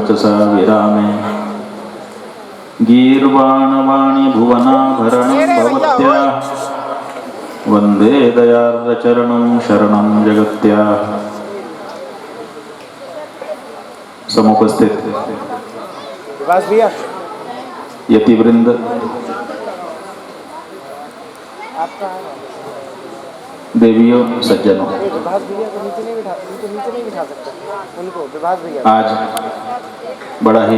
वर्चसा विरामे गीर्वाणवाणी भुवनाभरणं भवत्या वंदे दयार्द्रचरणं शरणं जगत्या। समुपस्थित यतिवृंद, देवियों, सज्जनों, आज बड़ा ही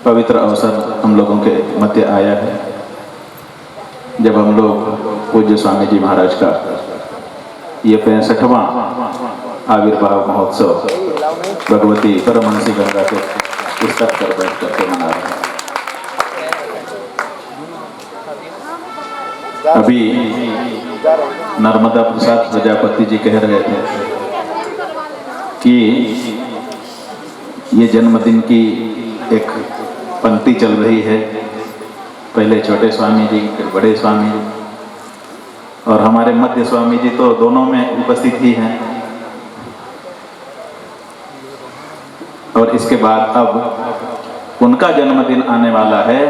पवित्र अवसर हम लोगों के मध्य आया है जब हम लोग पूज्य स्वामी जी महाराज का ये 65वां आविर्भाव महोत्सव भगवती परमहंसी गंगा के पुस्तक पर बैठ करके मना रहे हैं। अभी नर्मदा प्रसाद प्रजापति जी कह रहे थे कि ये जन्मदिन की एक पंक्ति चल रही है, पहले छोटे स्वामी जी फिर बड़े स्वामी जी, और हमारे मध्य स्वामी जी तो दोनों में उपस्थित ही हैं। और इसके बाद अब उनका जन्मदिन आने वाला है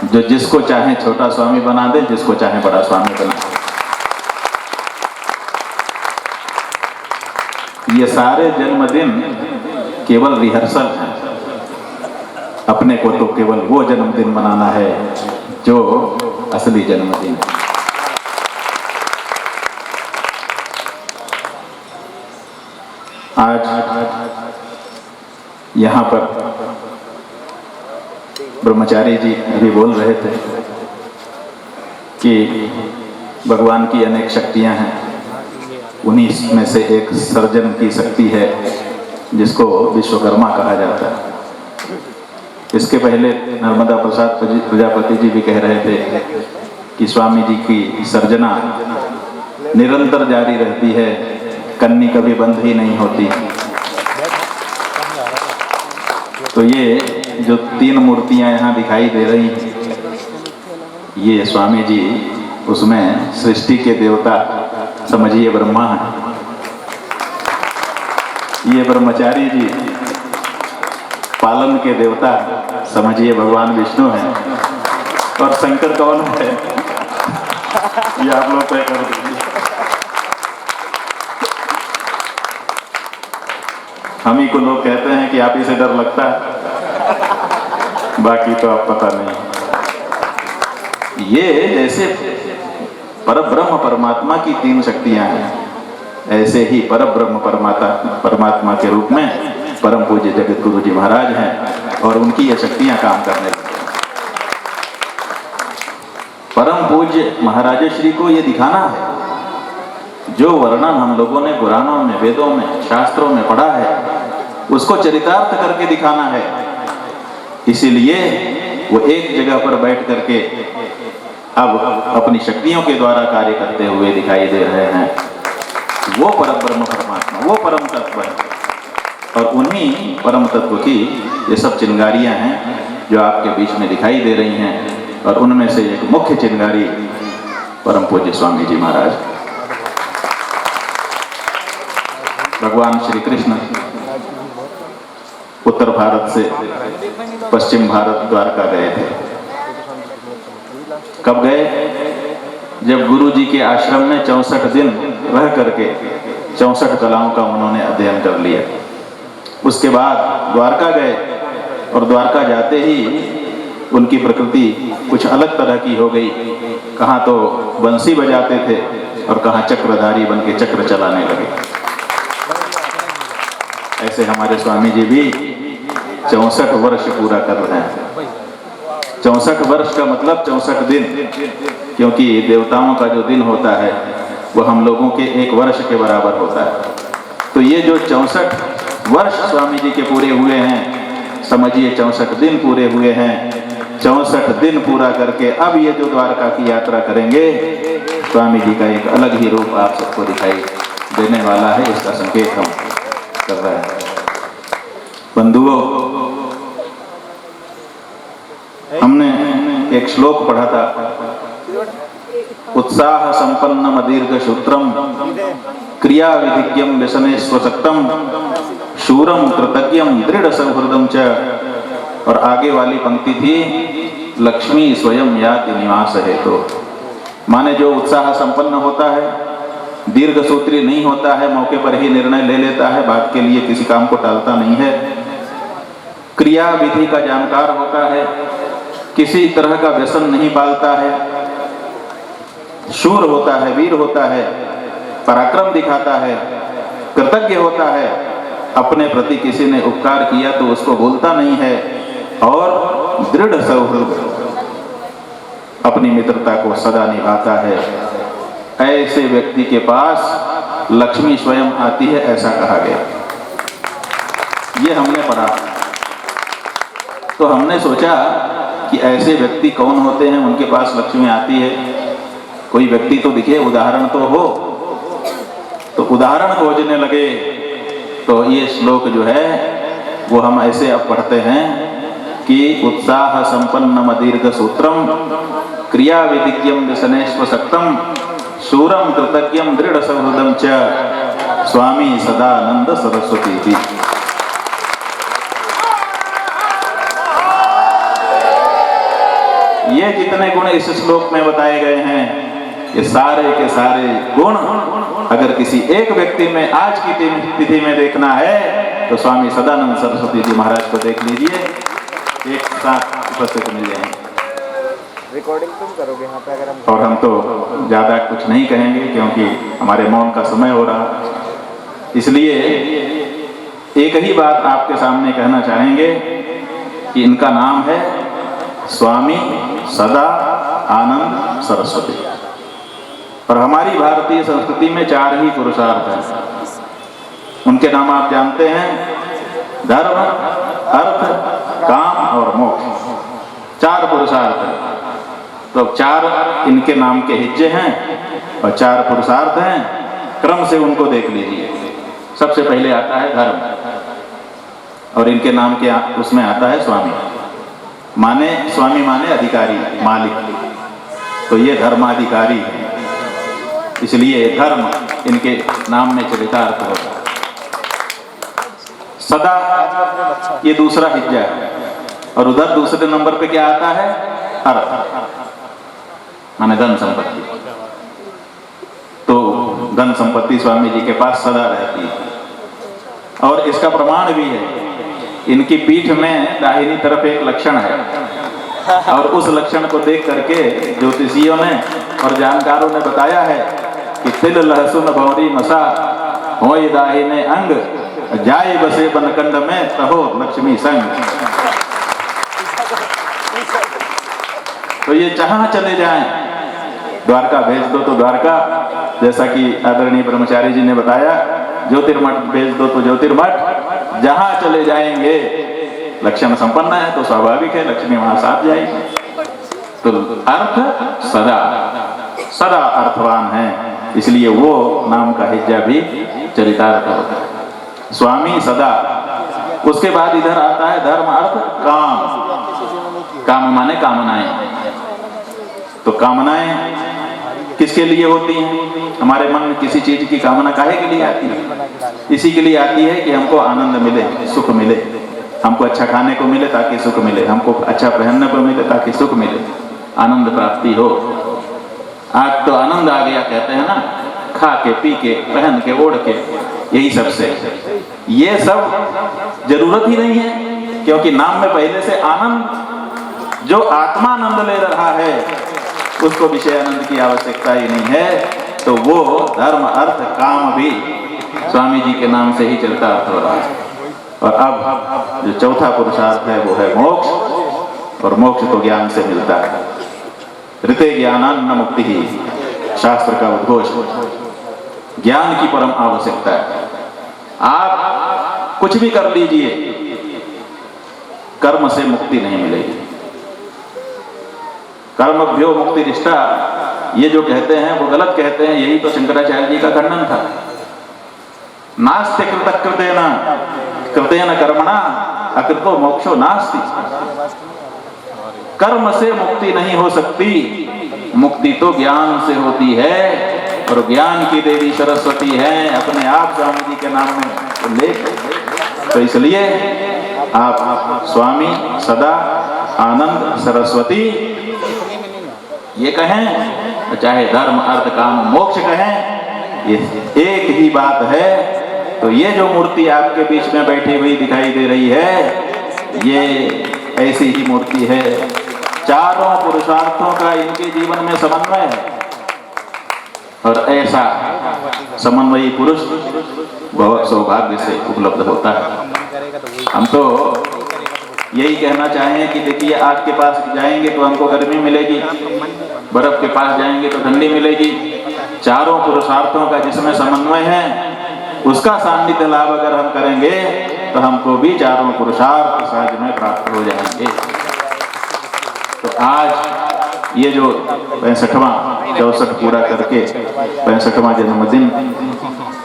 जो जिसको चाहे छोटा स्वामी बना दे, जिसको चाहे बड़ा स्वामी बना दे। ये सारे जन्मदिन केवल रिहर्सल है, अपने को तो केवल वो जन्मदिन मनाना है जो असली जन्मदिन है। आज यहाँ पर ब्रह्मचारी जी अभी बोल रहे थे कि भगवान की अनेक शक्तियाँ हैं, उन्हीं में से एक सर्जन की शक्ति है जिसको विश्वकर्मा कहा जाता है। इसके पहले नर्मदा प्रसाद प्रजापति जी भी कह रहे थे कि स्वामी जी की सर्जना निरंतर जारी रहती है, कन्नी कभी बंद ही नहीं होती। तो ये जो 3 मूर्तियां यहाँ दिखाई दे रही हैं, ये स्वामी जी उसमें सृष्टि के देवता समझिए ब्रह्मा है, ये ब्रह्मचारी जी पालन के देवता समझिए भगवान विष्णु हैं, और शंकर कौन है ये आप लोग तय कर दीजिए। हम ही को लोग कहते हैं कि आप ही से डर लगता है, बाकी तो आप पता नहीं। ये जैसे परब्रह्म परमात्मा की 3 शक्तियां हैं, ऐसे ही परब्रह्म परमात्मा के रूप में परम पूज्य जगत गुरु जी महाराज हैं, और उनकी ये शक्तियां काम करने लगती हैं। परम पूज्य महाराज श्री को ये दिखाना है जो वर्णन हम लोगों ने पुराणों में, वेदों में, शास्त्रों में पढ़ा है, उसको चरितार्थ करके दिखाना है। इसीलिए वो एक जगह पर बैठ करके अब अपनी शक्तियों के द्वारा कार्य करते हुए दिखाई दे रहे हैं। वो परब्रह्म परमात्मा, वो परम तत्व है, और उन्हीं परम तत्व की ये सब चिंगारियां हैं जो आपके बीच में दिखाई दे रही हैं। और उनमें से एक मुख्य चिंगारी परम पूज्य स्वामी जी महाराज, भगवान श्री कृष्ण उत्तर भारत से पश्चिम भारत द्वारका गए थे। कब गए? जब गुरु जी के आश्रम में 64 दिन रह करके 64 कलाओं का उन्होंने अध्ययन कर लिया। उसके बाद द्वारका गए, और द्वारका जाते ही उनकी प्रकृति कुछ अलग तरह की हो गई। कहाँ तो बंसी बजाते थे और कहाँ चक्रधारी बन के चक्र चलाने लगे। ऐसे हमारे स्वामी जी भी 64 वर्ष पूरा कर रहे हैं। 64 वर्ष का मतलब 64 दिन, क्योंकि देवताओं का जो दिन होता है वो हम लोगों के 1 वर्ष के बराबर होता है। तो ये जो 64 वर्ष स्वामी जी के पूरे हुए हैं, समझिए 64 दिन पूरे हुए हैं। 64 दिन पूरा करके अब ये जो द्वारका की यात्रा करेंगे, स्वामी जी का एक अलग ही रूप आप सबको दिखाई देने वाला है। इसका संकेत हम कर रहे हैं। बंधुओं, हमने एक श्लोक पढ़ा था, उत्साह संपन्नम दीर्घ सूत्रम क्रिया विधिज्ञम व्यसने स्वशक्तम शूरम कृतज्ञम दृढ़ सौहृदम च। और आगे वाली पंक्ति थी लक्ष्मी स्वयं याति निवास है। तो माने जो उत्साह संपन्न होता है, दीर्घ सूत्री नहीं होता है, मौके पर ही निर्णय ले लेता है, बात के लिए किसी काम को टालता नहीं है, क्रिया विधि का जानकार होता है, किसी तरह का व्यसन नहीं पालता है, शूर होता है, वीर होता है, पराक्रम दिखाता है, कृतज्ञ होता है, अपने प्रति किसी ने उपकार किया तो उसको भूलता नहीं है, और दृढ़ सौहृद अपनी मित्रता को सदा निभाता है। ऐसे व्यक्ति के पास लक्ष्मी स्वयं आती है, ऐसा कहा गया। ये हमने पढ़ा। तो हमने सोचा कि ऐसे व्यक्ति कौन होते हैं उनके पास लक्ष्मी आती है, कोई व्यक्ति तो दिखे, उदाहरण तो हो। तो उदाहरण खोजने लगे तो ये श्लोक जो है वो हम ऐसे अब पढ़ते हैं कि उत्साह संपन्नम दीर्घ सूत्रम क्रिया विधिज्ञम व्यसनेश्व सक्तम शूरम कृतज्ञम दृढ़ सौहृदम च स्वामी सदानंद सरस्वती जी। ये जितने गुण इस श्लोक में बताए गए हैं, ये सारे के सारे गुण अगर किसी एक व्यक्ति में आज की तिथि में देखना है तो स्वामी सदानंद सरस्वती जी महाराज को देख लीजिए, एक साथ उपस्थित मिल जाएंगे। रिकॉर्डिंग तुम करोगे यहाँ पे अगर हम। और हम तो ज़्यादा कुछ नहीं कहेंगे क्योंकि हमारे मौन का समय हो रहा है, इसलिए एक ही बात आपके सामने कहना चाहेंगे कि इनका नाम है स्वामी सदा आनंद सरस्वती। और हमारी भारतीय संस्कृति में 4 ही पुरुषार्थ हैं। उनके नाम आप जानते हैं, धर्म, अर्थ, काम और मोक्ष। 4 पुरुषार्थ हैं। तो 4 इनके नाम के हिज्जे हैं और 4 पुरुषार्थ हैं। क्रम से उनको देख लीजिए। सबसे पहले आता है धर्म और इनके नाम के उसमें आता है स्वामी। माने स्वामी माने अधिकारी, मालिक। तो ये धर्माधिकारी है, इसलिए धर्म इनके नाम में चरितार्थ होता है। सदा ये दूसरा हिज्जा है। और उधर दूसरे नंबर पे क्या आता है? अर्थ माने धन संपत्ति। तो धन संपत्ति स्वामी जी के पास सदा रहती है। और इसका प्रमाण भी है, इनकी पीठ में दाहिनी तरफ एक लक्षण है और उस लक्षण को देख करके ज्योतिषियों ने और जानकारों ने बताया है कि तिल लहसुन भौरी मसा हो दाहिने अंग जाए बसे बनकंड में तहो लक्ष्मी संग। तो ये जहां चले जाएं, द्वारका भेज दो तो द्वारका, जैसा कि आदरणीय ब्रह्मचारी जी ने बताया, ज्योतिर्मठ भेज दो तो ज्योतिर्मठ, जहां चले जाएंगे लक्षण संपन्न है तो स्वाभाविक है लक्ष्मी वहां साथ जाएगी। तो अर्थ सदा सदा अर्थवान है, इसलिए वो नाम का हिज्जा भी चरितार्थ होता है। स्वामी सदा। उसके बाद इधर आता है धर्म, अर्थ, काम। काम माने कामनाएं। तो कामनाएं किसके लिए होती हैं? हमारे मन में किसी चीज की कामना काहे के लिए आती है? इसी के लिए आती है कि हमको आनंद मिले, सुख मिले, हमको अच्छा खाने को मिले ताकि सुख मिले, हमको अच्छा पहनने को मिले ताकि सुख मिले, आनंद प्राप्ति हो। आज तो आनंद आ गया कहते हैं ना, खा के पी के पहन के ओढ़ के, यही सबसे। ये सब जरूरत ही नहीं है, क्योंकि नाम में पहले से आनंद, जो आत्मानंद ले रहा है उसको विषय आनंद की आवश्यकता ही नहीं है। तो वो धर्म, अर्थ, काम भी स्वामी जी के नाम से ही चलता अर्थ हो रहा है। और अब जो चौथा पुरुषार्थ है वो है मोक्ष। और मोक्ष तो ज्ञान से मिलता है। ऋते ज्ञानान्न मुक्ति ही शास्त्र का उद्घोष। ज्ञान की परम आवश्यकता है। आप कुछ भी कर लीजिए, कर्म से मुक्ति नहीं मिलेगी। कर्मभ्यो मुक्ति निष्ठा, ये जो कहते हैं वो गलत कहते हैं। यही तो शंकराचार्य जी का खंडन था। नास्ति कृत कृतेन कर्मणा अकृतो मोक्षो नास्ति। कर्म से मुक्ति नहीं हो सकती, मुक्ति तो ज्ञान से होती है। और ज्ञान की देवी सरस्वती है, अपने आप स्वामी जी के नाम में तो लेख तो इसलिए आप स्वामी सदा आनंद सरस्वती ये कहें, चाहे धर्म अर्थ काम मोक्ष कहें, ये एक ही बात है। तो ये जो मूर्ति आपके बीच में बैठी हुई दिखाई दे रही है, ये ऐसी ही मूर्ति है। चारों पुरुषार्थों का इनके जीवन में समन्वय है और ऐसा समन्वयी पुरुष बहुत सौभाग्य से उपलब्ध होता है। हम तो यही कहना चाहें कि देखिए, आग के पास जाएंगे तो हमको गर्मी मिलेगी, बर्फ के पास जाएंगे तो ठंडी मिलेगी। चारों पुरुषार्थों का जिसमें समन्वय है, उसका सान्निध्य लाभ अगर हम करेंगे तो हमको भी चारों पुरुषार्थ सहज में प्राप्त हो जाएंगे। तो आज ये जो 65वां 64 पूरा करके 65वां जन्मदिन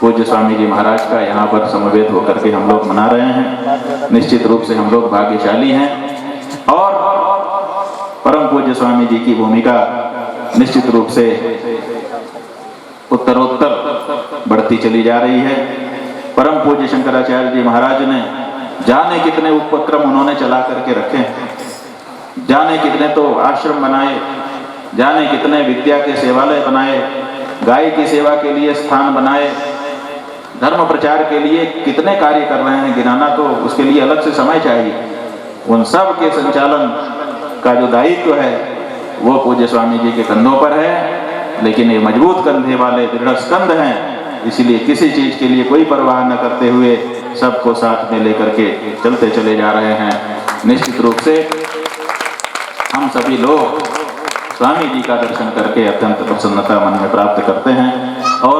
पूज्य स्वामी जी महाराज का यहाँ पर समवेत होकर के हम लोग मना रहे हैं। निश्चित रूप से हम लोग भाग्यशाली हैं और परम पूज्य स्वामी जी की भूमिका निश्चित रूप से उत्तरोत्तर बढ़ती चली जा रही है। परम पूज्य शंकराचार्य जी महाराज ने जाने कितने उपक्रम उन्होंने चला करके रखे हैं, जाने कितने तो आश्रम बनाए, जाने कितने विद्या के सेवालय बनाए, गाय की सेवा के लिए स्थान बनाए, धर्म प्रचार के लिए कितने कार्य कर रहे हैं, गिनाना तो उसके लिए अलग से समय चाहिए। उन सब के संचालन का जो दायित्व है वो पूज्य स्वामी जी के कंधों पर है। लेकिन ये मजबूत कंधे वाले दृढ़ स्कंध हैं, इसलिए किसी चीज के लिए कोई परवाह न करते हुए सबको साथ में लेकर के चलते चले जा रहे हैं। निश्चित रूप से हम सभी लोग स्वामी जी का दर्शन करके अत्यंत प्रसन्नता मन में प्राप्त करते हैं और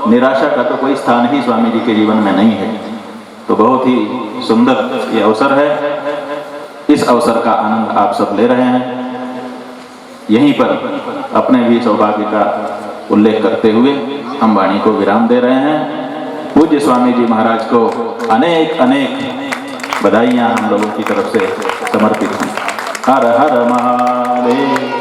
निराशा का तो कोई स्थान ही स्वामी जी के जीवन में नहीं है। तो बहुत ही सुंदर ये अवसर है, इस अवसर का आनंद आप सब ले रहे हैं। यहीं पर अपने भी सौभाग्य का उल्लेख करते हुए हम वाणी को विराम दे रहे हैं। पूज्य स्वामी जी महाराज को अनेक अनेक बधाइयाँ हम लोगों की तरफ से समर्पित हैं। हर हर महादेव।